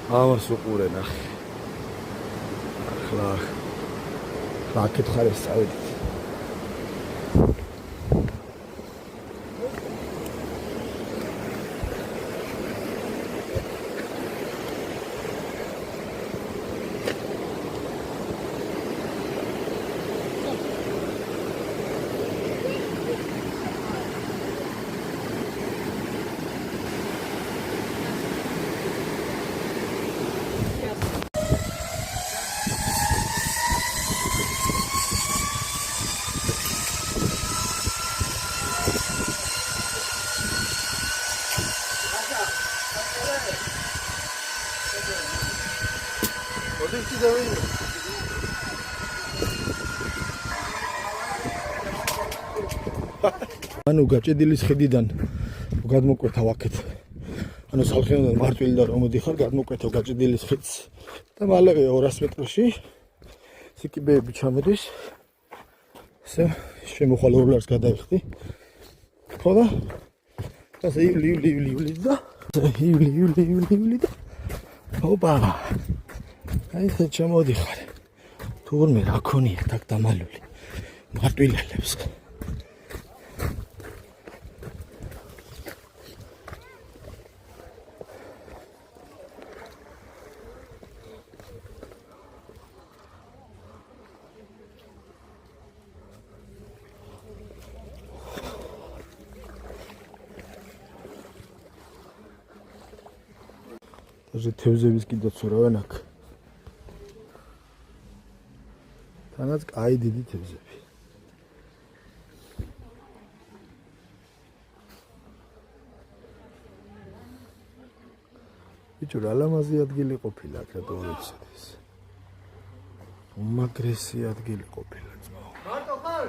ამას უყურე ნახე. ახლა აქეთ ხარ ეს წავედით. ანუ გაჭედილის ხიდიდან გადმოკვეთავ აქეთ. ანუ სალხინოდან მარტვილიდან რომ მოდიხარ, გადმოკვეთავ გაჭედილის ხიდს და მალევე 200 მეტრში სიკიბეები ჩამოდის. ესე შემოხვალ როლერს გადაიხდი. ხო და ასე ივლი და ივლი და ოპა. აი ეს ჩამოდიხარ. თურმე რა ქონია თაკ დამალული. მარტვილელებს. Даже თევზების კიდე ცურავენ აქ. თანაც კაი დიდი თევზები. ბიჭო, რა ლამაზი ადგილი ყოფილა აქ რატომ არ იცით ეს? უმაგრესი ადგილი ყოფილა ძმაო. მარტო ხარ?